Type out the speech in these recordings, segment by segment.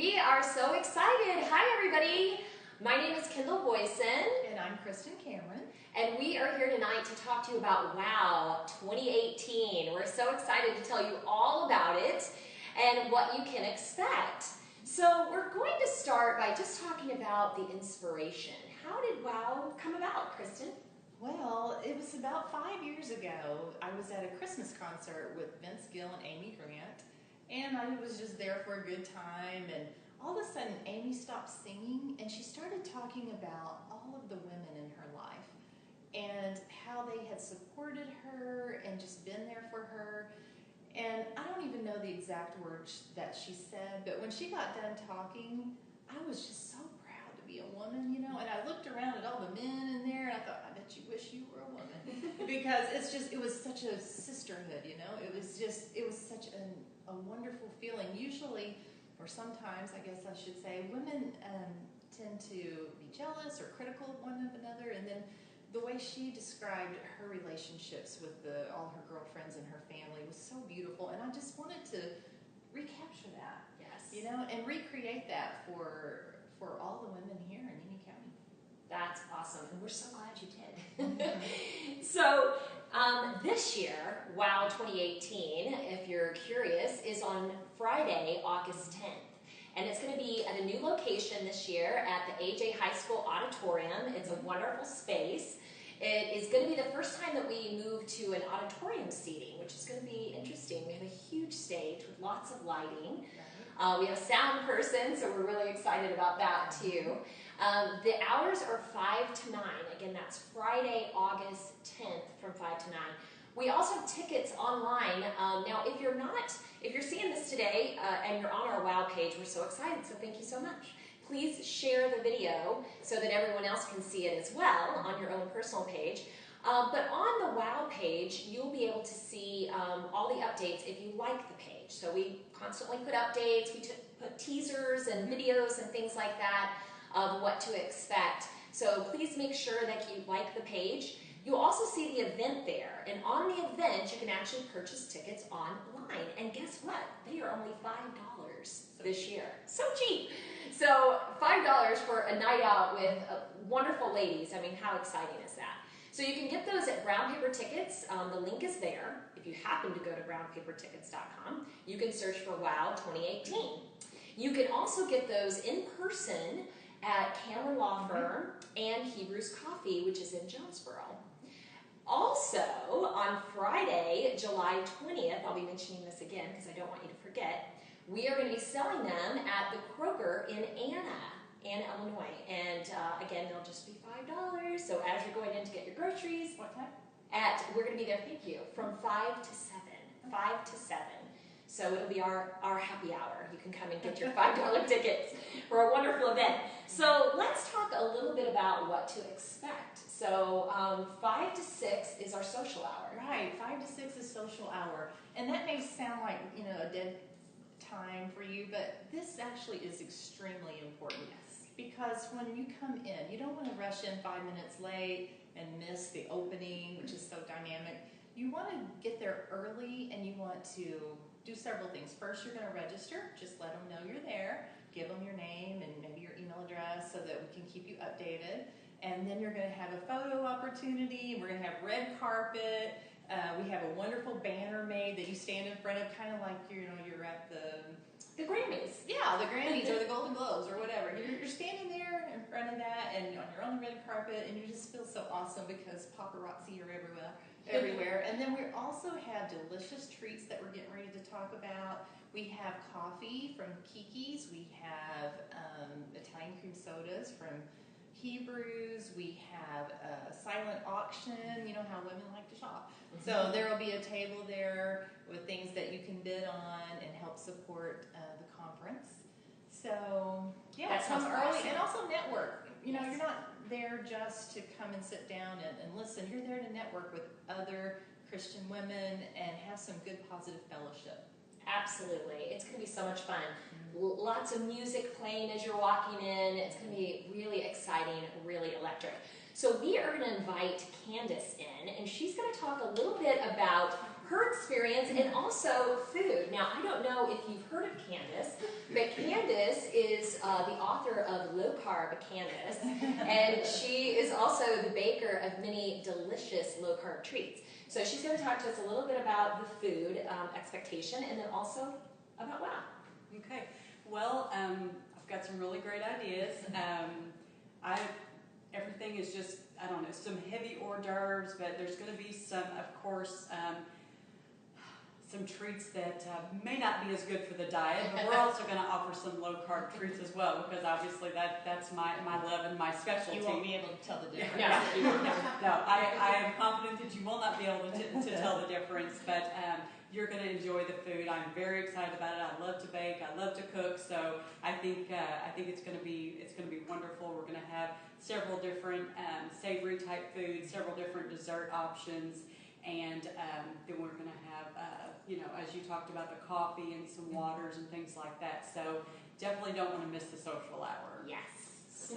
We are so excited. Hi, everybody. My name is Kendall Boyson. And I'm Kristen Cameron. And we are here tonight to talk to you about WOW 2018. We're so excited to tell you all about it and what you can expect. So we're going to start by just talking about the inspiration. How did WOW come about, Kristen? Well, it was about 5 years ago. I was at a Christmas concert with Vince Gill and Amy Grant, and I was just there for a good time, and all of a sudden Amy stopped singing and she started talking about all of the women in her life and how they had supported her and just been there for her. And I don't even know the exact words that she said, but when she got done talking, I was just so proud to be a woman, you know, and I looked around at all the men in there and I thought, I bet you wish you were a woman. Because it was such a sisterhood, you know, it was such a wonderful feeling. Usually, or sometimes, I guess I should say, women tend to be jealous or critical of one another, and then the way she described her relationships with all her girlfriends and her family was so beautiful, and I just wanted to recapture that, Yes. you know, and recreate that for all the women here in Union County. That's awesome, and we're so glad you did. So this year, WOW 2018, if you're curious, is on Friday, August 10th. And it's going to be at a new location this year at the AJ High School Auditorium. It's a wonderful space. It is going to be the first time that we move to an auditorium seating, which is going to be interesting. We have a huge stage with lots of lighting. We have a sound person, so we're really excited about that too. The hours are 5 to 9. Again, that's Friday, August 10th from 5 to 9. We also have tickets online. Now, if you're seeing this today and you're on our WOW page, we're so excited, so thank you so much. Please share the video so that everyone else can see it as well on your own personal page. But on the WOW page, you'll be able to see all the updates if you like the page. So we constantly put updates, we put teasers and videos and things like that of what to expect. So please make sure that you like the page. You'll also see the event there, and on the event you can actually purchase tickets online, and guess what? They are only $5 this year. So cheap! So $5 for a night out with wonderful ladies. I mean, how exciting is that? So you can get those at Brown Paper Tickets. The link is there. If you happen to go to brownpapertickets.com, you can search for WOW 2018. You can also get those in person at Cameron Law Firm and Hebrews Coffee, which is in Jonesboro. Also, on Friday, July 20th, I'll be mentioning this again because I don't want you to forget, we are going to be selling them at the Kroger in Anna, Illinois. And again, they'll just be $5. So as you're going in to get your groceries, What time? we're going to be there, thank you, from 5 to 7. 5 to 7. So it'll be our happy hour. You can come and get your $5 tickets for a wonderful event. So let's talk a little bit about what to expect. So 5 to 6 is our social hour. Right, 5 to 6 is social hour. And that may sound like, you know, a dead time for you, but this actually is extremely important. Yes. Because when you come in, you don't want to rush in 5 minutes late and miss the opening, which is so dynamic. You want to get there early, and you want to do several things. First, you're going to register. Just let them know you're there. Give them your name and maybe your email address so that we can keep you updated. And then you're going to have a photo opportunity. We're going to have red carpet. We have a wonderful banner made that you stand in front of, kind of like you're at The Grammys. Yeah, the Grammys or the Golden Globes or whatever. You're standing there in front of that, and you're on the red carpet, and you just feel so awesome because paparazzi are everywhere. And then we also have delicious treats that we're getting ready to talk about. We have coffee from Kiki's. We have Italian cream sodas from Hebrews. We have a silent auction. You know how women like to shop. So there will be a table there with things that you can bid on and help support the conference. So yeah, come early awesome. And also network. You know, Yes. you're not there just to come and sit down and listen. You're there to network with other Christian women and have some good positive fellowship. Absolutely. It's going to be so much fun. Lots of music playing as you're walking in. It's going to be really exciting, really electric. So we are going to invite Candace in, and she's going to talk a little bit about her experience and also food. Now, I don't know if you've heard of Candace, but Candace author of Low Carb Canvas, and she is also the baker of many delicious low carb treats. So she's going to talk to us a little bit about the food expectation, and then also about WOW. Okay. Well, I've got some really great ideas. Everything is just, I don't know, some heavy hors d'oeuvres, but there's going to be some, of course, some treats that may not be as good for the diet, but we're also going to offer some low-carb treats as well, because obviously that's my love and my specialty. You won't be able to tell the difference. Yeah. No, I am confident that you will not be able to tell the difference, but you're going to enjoy the food. I'm very excited about it. I love to bake. I love to cook. So I think it's going to be wonderful. We're going to have several different savory type foods, several different dessert options, and then we're going to have as you talked about, the coffee and some waters and things like that. So definitely don't want to miss the social hour. Yes.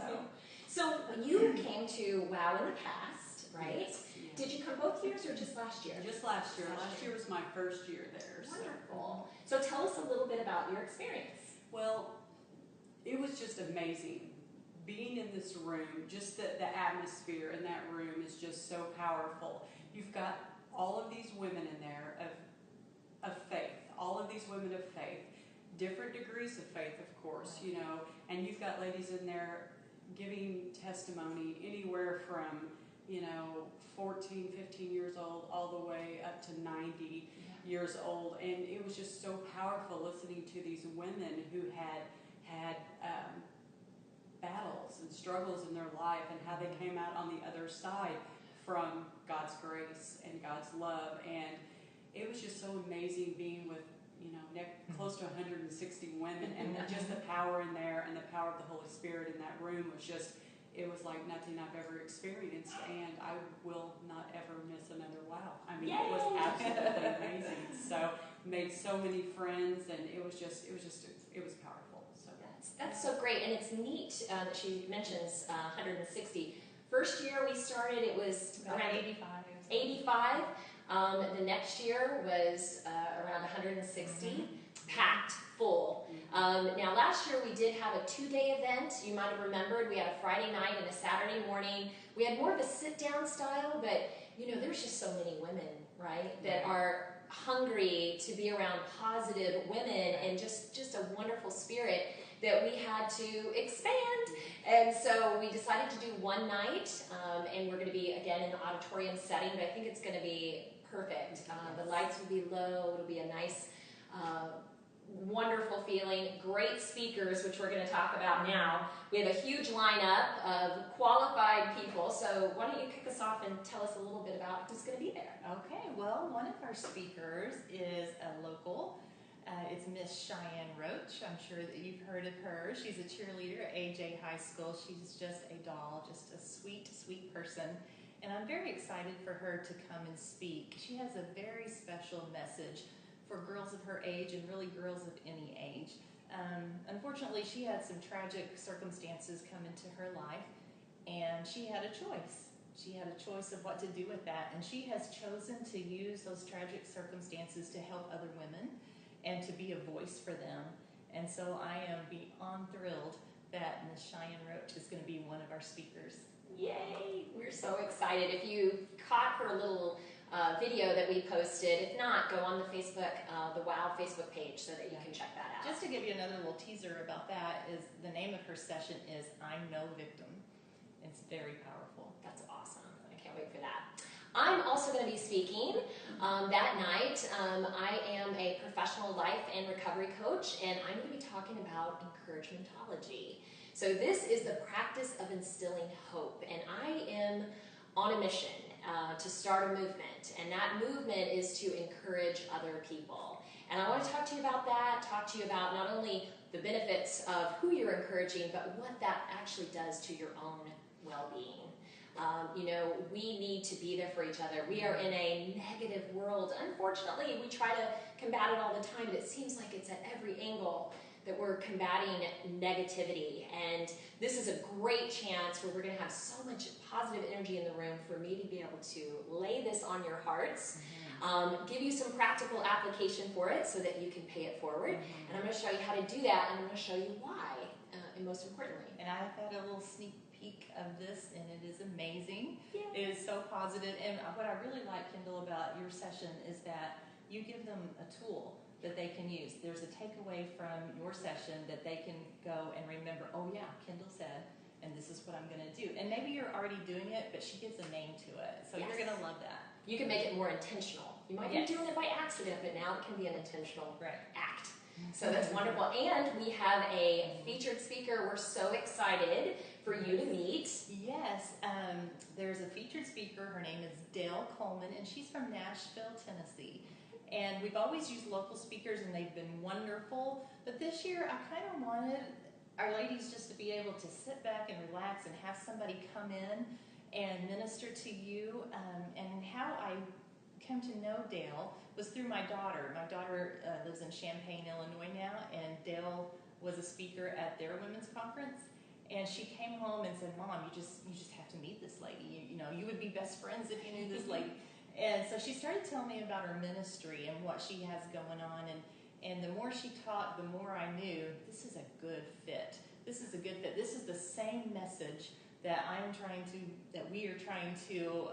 So you came to WOW in the past, right? Yes. Did you come both years or just last year? Just last year. Last year was my first year there. Wonderful. So tell us a little bit about your experience. Well, it was just amazing. Being in this room, just the atmosphere in that room is just so powerful. You've got all of these women in there of faith, all of these women of faith, different degrees of faith, of course, and you've got ladies in there giving testimony anywhere from 14, 15 years old, all the way up to 90 years old. And it was just so powerful listening to these women who had battles and struggles in their life, and how they came out on the other side from God's grace and God's love. And it was just so amazing being with, close to 160 women, and just the power in there and the power of the Holy Spirit in that room was just, it was like nothing I've ever experienced, and I will not ever miss another WOW. I mean, It was absolutely amazing. So made so many friends, and it was powerful. So that's so great, and it's neat that she mentions 160. First year we started, it was around 85. The next year was around 160, packed full. Now last year we did have a 2-day event. You might have remembered we had a Friday night and a Saturday morning. We had more of a sit-down style, but there's just so many women, right, that are hungry to be around positive women and just a wonderful spirit that we had to expand. And so we decided to do one night, and we're going to be, again, in the auditorium setting, but I think it's going to be perfect. The lights will be low. It'll be a nice, wonderful feeling. Great speakers, which we're going to talk about now. We have a huge lineup of qualified people. So why don't you kick us off and tell us a little bit about who's going to be there? Okay, well, one of our speakers is a local. It's Miss Cheyenne Roach. I'm sure that you've heard of her. She's a cheerleader at AJ High School. She's just a doll, just a sweet, sweet person. And I'm very excited for her to come and speak. She has a very special message for girls of her age, and really girls of any age. Unfortunately, she had some tragic circumstances come into her life, and she had a choice. She had a choice of what to do with that, and she has chosen to use those tragic circumstances to help other women and to be a voice for them. And so I am beyond thrilled that Ms. Cheyenne Roach is going to be one of our speakers. Yay! We're so excited. If you caught her little video that we posted, if not, go on the Facebook, the WOW Facebook page so that you can check that out. Just to give you another little teaser about that, is the name of her session is I'm No Victim. It's very powerful. That's awesome. I can't wait for that. I'm also going to be speaking that night. I am a professional life and recovery coach, and I'm going to be talking about encouragementology. So this is the practice of instilling hope, and I am on a mission to start a movement, and that movement is to encourage other people. And I want to talk to you about that, talk to you about not only the benefits of who you're encouraging, but what that actually does to your own well-being. We need to be there for each other. We are in a negative world. Unfortunately, we try to combat it all the time, but it seems like it's at every angle that we're combating negativity. And this is a great chance where we're going to have so much positive energy in the room for me to be able to lay this on your hearts, give you some practical application for it so that you can pay it forward. And I'm going to show you how to do that, and I'm going to show you why and most importantly. And I've had a little sneak peek of this, and it is amazing. Yeah. It is so positive. And what I really like, Kendall, about your session is that you give them a tool that they can use. There's a takeaway from your session that they can go and remember, oh yeah, Kendall said, and this is what I'm going to do. And maybe you're already doing it, but she gives a name to it. So Yes. you're going to love that. You can make it more intentional. You might Yes. be doing it by accident, but now it can be an intentional Right. act. So that's wonderful. And we have a featured speaker we're so excited for you to meet. Yes, there's a featured speaker. Her name is Dale Coleman, and she's from Nashville, Tennessee. And we've always used local speakers, and they've been wonderful. But this year, I kind of wanted our ladies just to be able to sit back and relax and have somebody come in and minister to you. And how I come to know Dale was through my daughter. My daughter lives in Champaign, Illinois now, and Dale was a speaker at their women's conference. And she came home and said, "Mom, you just have to meet this lady. You know, you would be best friends if you knew this lady." And so she started telling me about her ministry and what she has going on. And the more she talked, the more I knew this is a good fit. This is a good fit. This is the same message that we are trying to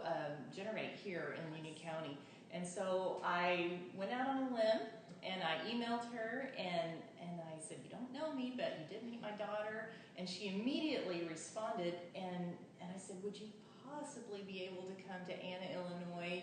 generate here in Union County. And so I went out on a limb and I emailed her and I said, "You don't know me, but you did meet my daughter." And she immediately responded and I said, "Would you possibly be able to come to Anna, Illinois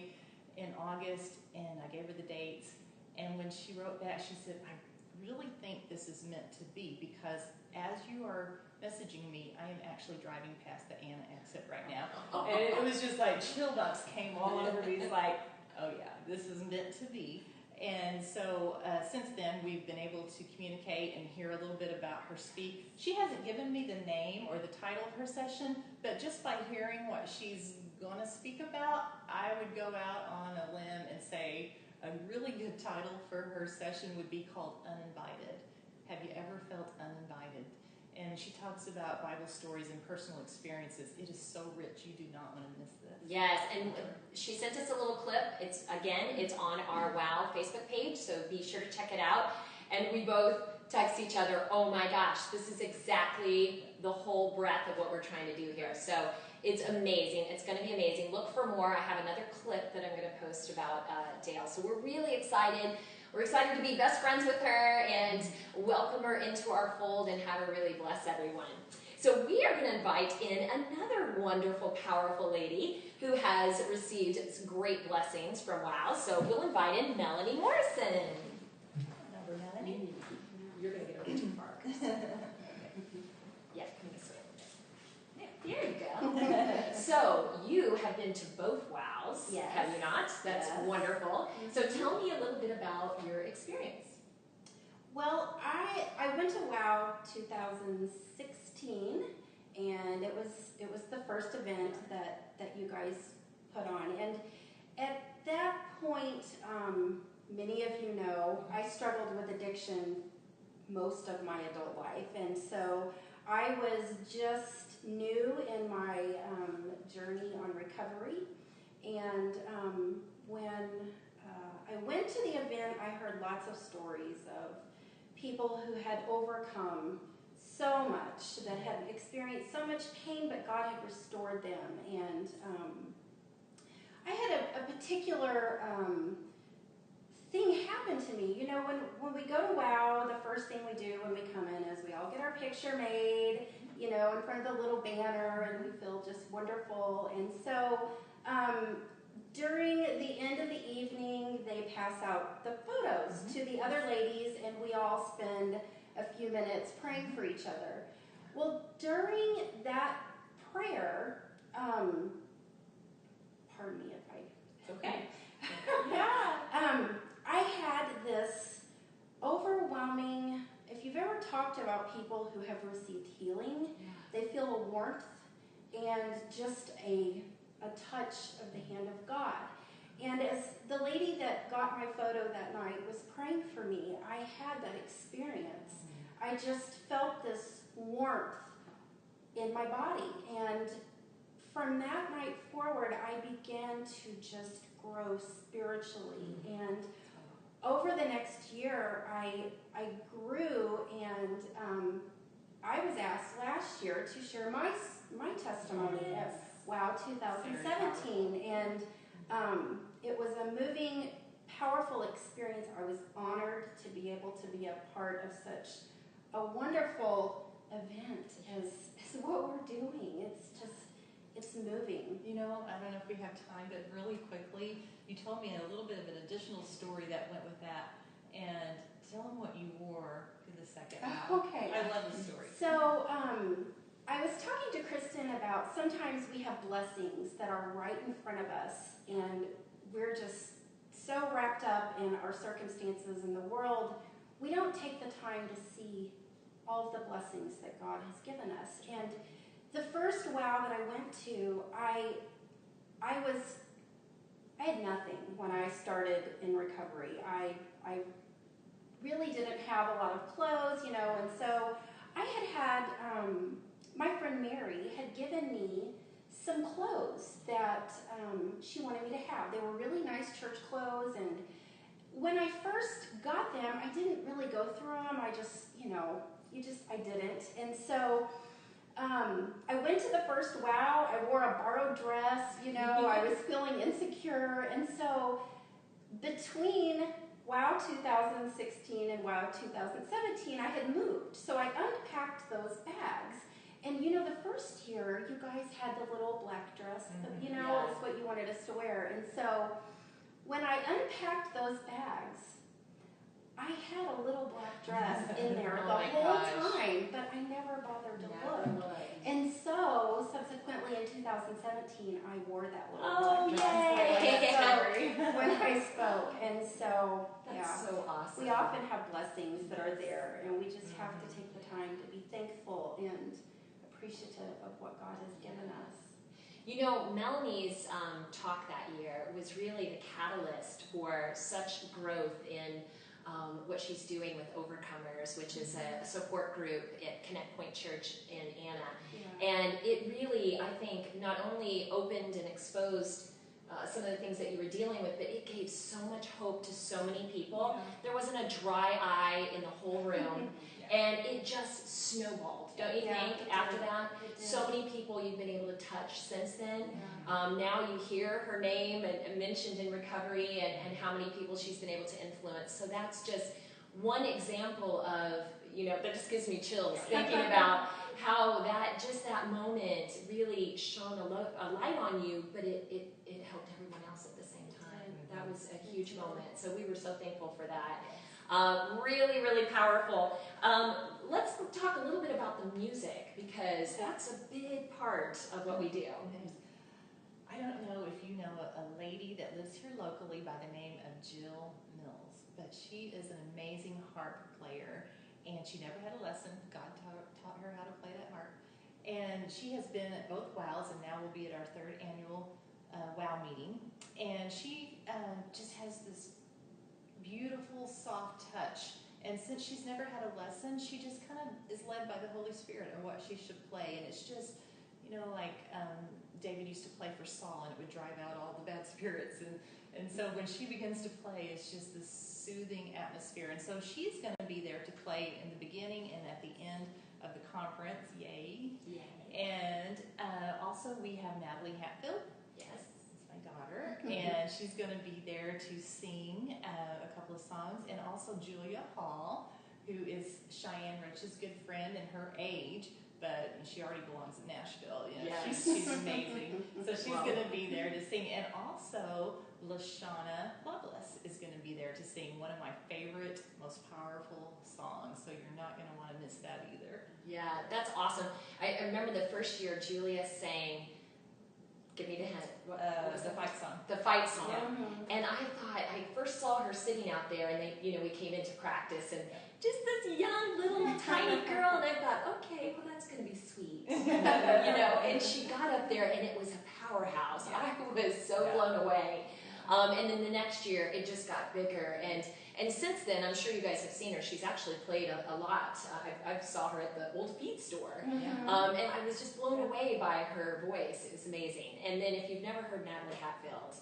in August?" And I gave her the dates. And when she wrote back, she said, "I really think this is meant to be, because as you are messaging me, I am actually driving past the Anna exit right now." And it was just like chill bumps came all over me. It's like, oh yeah, this is meant to be. And so since then, we've been able to communicate and hear a little bit about her speak. She hasn't given me the name or the title of her session, but just by hearing what she's going to speak about, I would go out on a limb and say a really good title for her session would be called Uninvited. Have you ever felt uninvited? And she talks about Bible stories and personal experiences. It is so rich. You do not want to miss this. Yes, and she sent us a little clip. It's on our WOW Facebook page, so be sure to check it out. And we both text each other, "Oh my gosh, this is exactly the whole breadth of what we're trying to do here." So it's amazing. It's going to be amazing. Look for more. I have another clip that I'm going to post about Dale. So we're really excited. We're excited to be best friends with her and welcome her into our fold and have her really bless everyone. So we are going to invite in another wonderful, powerful lady who has received some great blessings from WOW. So we'll invite in Melanie Morrison. Number Melanie. You're going to get over too far. Yeah, come this way. There you go. So you have been to both WOWs, Yes. have you not? That's Yes. wonderful. So tell me a little bit about your experience. Well, I went to WOW 2016, and it was the first event that you guys put on. And at that point, many of you know, I struggled with addiction most of my adult life, and so I was just new in my journey on recovery. And when I went to the event, I heard lots of stories of people who had overcome so much, that had experienced so much pain, but God had restored them. And I had a particular thing happen to me. You know, when we go to WOW, the first thing we do when we come in is we all get our picture made, you know, in front of the little banner, and we feel just wonderful. And so during the end of the evening, they pass out the photos to the other ladies, and we all spend a few minutes praying for each other. Well, during that prayer, pardon me if I... It's okay. I had this overwhelming... If you've ever talked about people who have received healing, they feel a warmth and just a touch of the hand of God. And as the lady that got my photo that night was praying for me, I had that experience. I just felt this warmth in my body. And from that night forward, I began to just grow spiritually. And over the next year, I grew, and I was asked last year to share my testimony at WOW 2017, and it was a moving, powerful experience. I was honored to be able to be a part of such a wonderful event as what we're doing. It's moving. You know, I don't know if we have time, but really quickly, you told me a little bit of an additional story that went with that, and tell them what you wore to the second WOW. Okay. I love the story. So, I was talking to Kristen about sometimes we have blessings that are right in front of us, and we're just so wrapped up in our circumstances in the world, we don't take the time to see all of the blessings that God has given us. And the first WOW that I went to, I had nothing when I started in recovery. I really didn't have a lot of clothes, you know, and so I had my friend Mary had given me some clothes that she wanted me to have. They were really nice church clothes, and when I first got them, I didn't really go through them. I just, you know, I didn't. And so I went to the first WOW. I wore a borrowed dress, you know, I was feeling insecure. And so between WOW 2016 and WOW 2017, I had moved. So I unpacked those bags. And you know, the first year, you guys had the little black dress, you know, it's what you wanted us to wear. And so when I unpacked those bags, I had a little black dress in there the whole time, but I never bothered to look. And so, subsequently in 2017, I wore that little black dress when I spoke. And so, That's so awesome. we often have blessings that are there, and we just have to take the time to be thankful and appreciative of what God has given us. You know, Melanie's talk that year was really the catalyst for such growth in what she's doing with Overcomers, which is a support group at Connect Point Church in Anna. Yeah. And it really, I think, not only opened and exposed some of the things that you were dealing with, but it gave so much hope to so many people. Yeah. There wasn't a dry eye in the whole room, and it just snowballed, don't you Yeah, think, it after did. that? It did. So many people you've been able to touch since then. Yeah. Now you hear her name and mentioned in recovery, and how many people she's been able to influence. So that's just one example of, you know, that just gives me chills thinking about how that moment really shone a light on you, but it helped everyone else at the same time. That was a huge moment. So we were so thankful for that. Really, really powerful. Let's talk a little bit about the music, because that's a big part of what we do. I don't know if you know a lady that lives here locally by the name of Jill Mills, but she is an amazing harp player, and she never had a lesson. God taught her how to play that harp. And she has been at both WOWs, and now we'll be at our third annual WOW meeting. And she just has this beautiful, soft touch. And since she's never had a lesson, she just kind of is led by the Holy Spirit on what she should play. And it's just, you know, like David used to play for Saul, and it would drive out all the bad spirits. And so when she begins to play, it's just this soothing atmosphere. And so she's going to be there to play in the beginning and at the end of the conference. Yay. And also we have Natalie Hatfield. Yes. My daughter, and she's going to be there to sing a couple of songs, and also Julia Hall, who is Cheyenne Rich's good friend and her age, but she already belongs in Nashville. You know, Yes. she's amazing. So she's going to be there to sing, and also Lashana Lovelace is going to be there to sing one of my favorite, most powerful songs. So you're not going to want to miss that either. Yeah, that's awesome. I remember the first year Julia sang, give me the hint, what was The fight song. The fight song. Mhm. And I thought, I first saw her sitting out there, and we came into practice, and just this young little tiny girl, and I thought, okay, well that's going to be sweet, and she got up there, and it was a powerhouse. I was so blown away. And then the next year, it just got bigger, and since then, I'm sure you guys have seen her. She's actually played a lot. I saw her at the Old Feet store, and I was just blown away by her voice. It was amazing. And then if you've never heard Natalie Hatfield,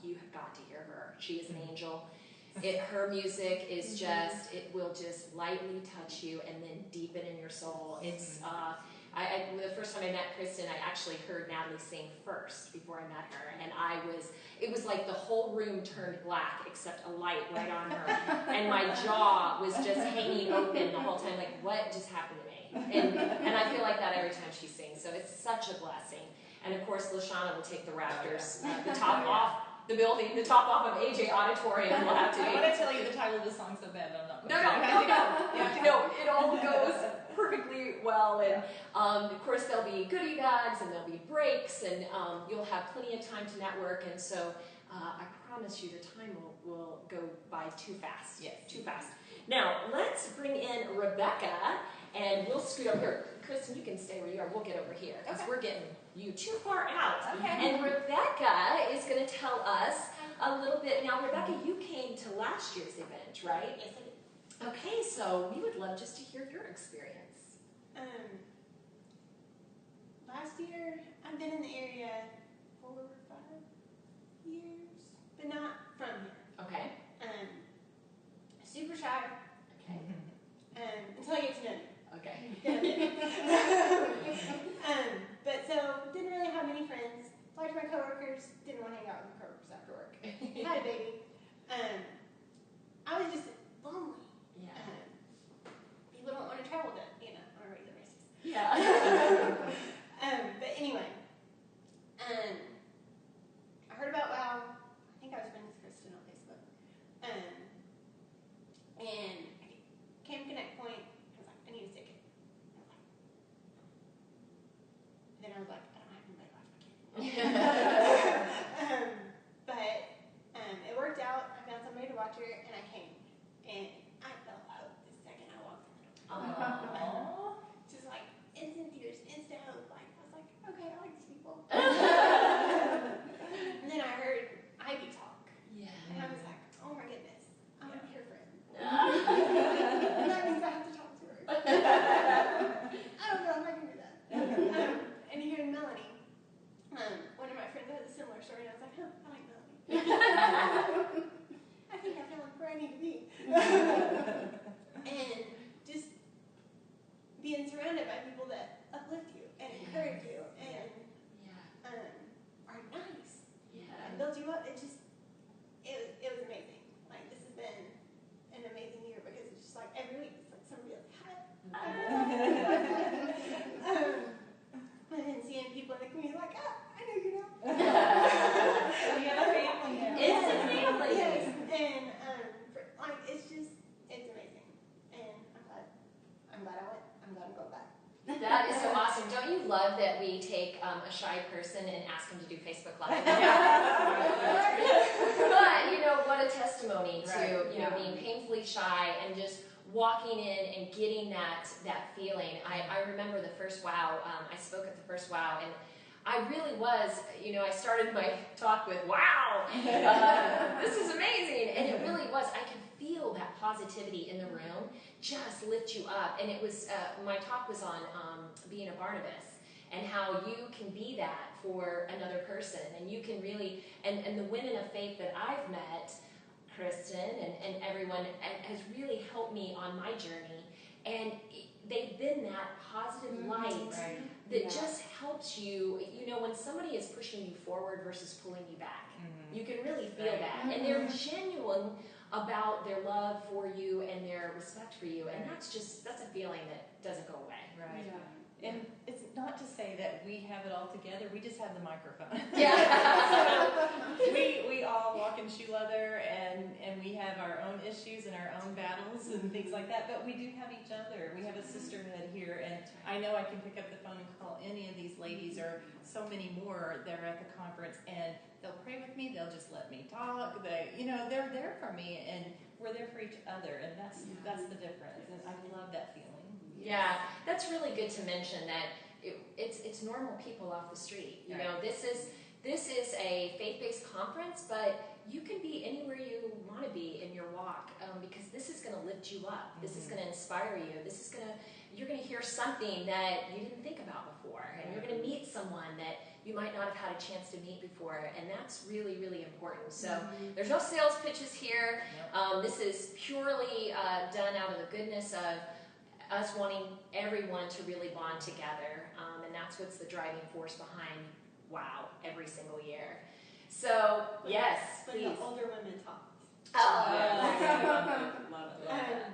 you have got to hear her. She is an angel. Her music is just, it will just lightly touch you and then deepen in your soul. It's, the first time I met Kristen, I actually heard Natalie sing first before I met her, and it was like the whole room turned black except a light right on her, and my jaw was just hanging open the whole time, like, what just happened to me? And I feel like that every time she sings, so it's such a blessing. And of course, Lashana will take the rafters, the top off the building, the top off of AJ Auditorium will have to be. I want to tell you the title of the song so bad, but I'm not. No, it all goes perfectly well, and of course there'll be goodie bags and there'll be breaks, and you'll have plenty of time to network, and so I promise you the time will go by too fast. Yes. Too fast. Now, let's bring in Rebecca, and we'll scoot up here. Kristen, you can stay where you are. We'll get over here, because we're getting you too far out. Okay. And Rebecca is going to tell us a little bit. Now, Rebecca, you came to last year's event, right? Yes, I did. Okay, so we would love just to hear your experience. Last year, I've been in the area 4 or 5 years, but not from here. Okay. Super shy, Okay. until I get to know you. Okay. But so, didn't really have many friends. Liked my coworkers, didn't want to hang out with my coworkers after work. Had a baby. I was just lonely. Yeah. People don't want to travel on a regular basis. Yeah. But anyway, I heard about WOW. I think I was friends with Kristen on Facebook. And I came to Connect Point. I was like, I need a ticket. Then I was like, I don't have anybody left. But it worked out. I found somebody to watch her, and I came. And I felt hope the second I walked in the door. Just like instant tears, instant hope. Like I was like, okay, I like these people. And then I heard Ivy talk, Yeah. and I was like, oh my goodness, I want to be her friend. Yeah. And that means I have to talk to her. I don't know if I can do that. And hearing Melanie, one of my friends has a similar story, and I was like, I like Melanie. I think I found where I need to be. And just being surrounded by people that uplift you and encourage you and are nice and build you up. It was amazing. Like, this has been an amazing year, because it's just like every week it's like somebody else, hi. And then seeing people in the community like, I know you know. We have a family now. It's a family. Yes. And it's amazing. And I'm glad I went. I'm glad I'm going back. That is so awesome. Don't you love that we take a shy person and ask them to do Facebook Live? But, what a testimony to, being painfully shy and just walking in and getting that feeling. I remember the first WOW. I spoke at the first WOW, and I really was, I started my talk with, wow, this is amazing. And it really was. I could feel that positivity in the room just lift you up. And it was, my talk was on being a Barnabas and how you can be that for another person. And you can really, and the women of faith that I've met, Kristen and everyone, has really helped me on my journey. And they've been that positive light that just helps you. When somebody is pushing you forward versus pulling you back, you can really feel that. And they're genuine about their love for you and their respect for you. And that's a feeling that doesn't go away. Right. Yeah. And it's not to say that we have it all together. We just have the microphone. Yeah. So we all walk in shoe leather, and we have our own issues and our own battles and things like that. But we do have each other. We have a sisterhood here, and I know I can pick up the phone and call any of these ladies or so many more that are at the conference, and they'll pray with me. They'll just let me talk. They're there for me, and we're there for each other, and that's the difference. And I love that feeling. Yeah, that's really good to mention that it's normal people off the street. This is a faith-based conference, but you can be anywhere you want to be in your walk, because this is going to lift you up. This is going to inspire you. You're going to hear something that you didn't think about before, and you're going to meet someone that you might not have had a chance to meet before, and that's really, really important. So there's no sales pitches here. This is purely done out of the goodness of us wanting everyone to really bond together, and that's what's the driving force behind WOW every single year. So, yes, When please. the older women talk. Oh, Love it.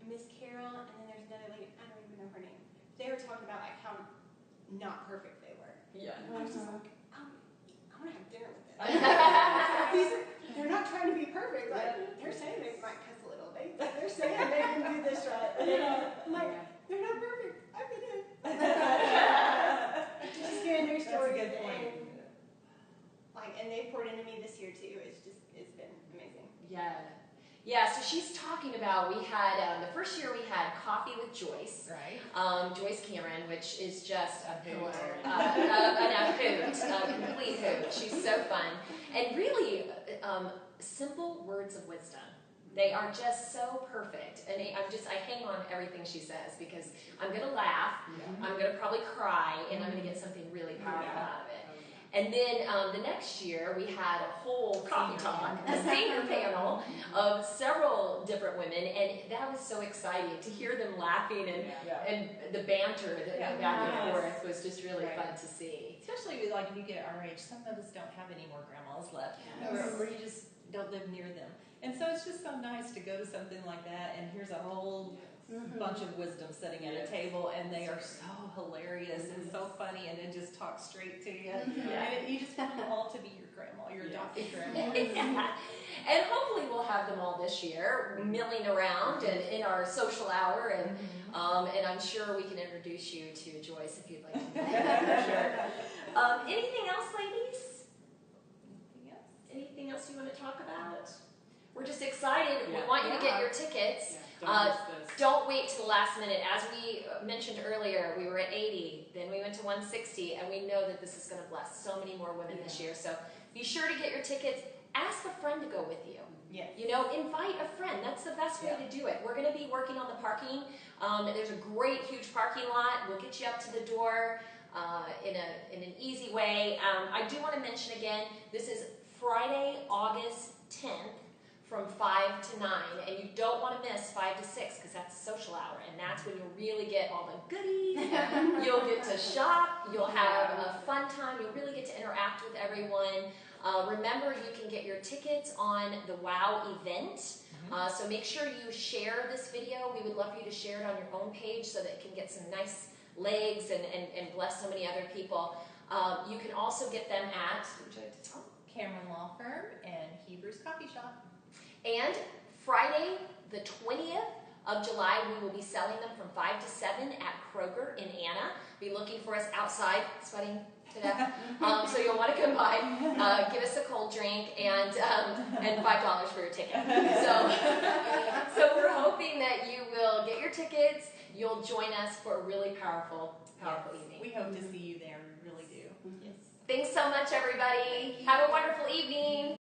Miss Carol, and then there's another lady, I don't even know her name. They were talking about like how not perfect they were. Yeah. I was just like, I want to have dinner with them. They're not trying to be perfect. Like, they're saying they might cuss a little. They're saying they can do this right. I'm like, they're not perfect. I've been in. Just hearing their stories. That's a good point. And they poured into me this year too. It's been amazing. Yeah, so she's talking about, we had, the first year we had Coffee with Joyce. Right. Joyce Cameron, which is just A hoot. a complete hoot. She's so fun. And really, simple words of wisdom. They are just so perfect. And I hang on everything she says because I'm going to laugh, I'm going to probably cry, and I'm going to get something really powerful out of it. And then the next year, we had a whole coffee talk, a senior panel of several different women, and that was so exciting to hear them laughing and the banter back and forth was just really fun to see. Especially with, if you get our age, some of us don't have any more grandmas left, or you just don't live near them. And so it's just so nice to go to something like that, and here's a whole bunch of wisdom sitting at a table, and they are so hilarious and so funny, and then just talk straight to you. And you just want them all to be your grandma, your adopted grandma. And hopefully we'll have them all this year, milling around and in our social hour, and I'm sure we can introduce you to Joyce if you'd like to do that, for sure. Anything else, ladies? Anything else you want to talk about? We're just excited. We want you to get your tickets. Don't wait till the last minute. As we mentioned earlier, we were at 80, then we went to 160, and we know that this is going to bless so many more women this year. So be sure to get your tickets. Ask a friend to go with you. Yes. Invite a friend. That's the best way to do it. We're going to be working on the parking. There's a great, huge parking lot. We'll get you up to the door in an easy way. I do want to mention again, this is Friday, August 10th. From 5 to 9, and you don't want to miss 5 to 6 because that's a social hour, and that's when you'll really get all the goodies. You'll get to shop, you'll have a fun time, you'll really get to interact with everyone. Remember, you can get your tickets on the WOW event, so make sure you share this video. We would love for you to share it on your own page so that it can get some nice legs and bless so many other people. You can also get them at Cameron Law Firm and Hebrews Coffee Shop. And Friday, the 20th of July, we will be selling them from 5 to 7 at Kroger in Anna. Be looking for us outside, sweating to death. So you'll want to come by, give us a cold drink, and $5 for your ticket. So we're hoping that you will get your tickets. You'll join us for a really powerful evening. We hope to see you there. We really do. Thanks so much, everybody. Have a wonderful evening.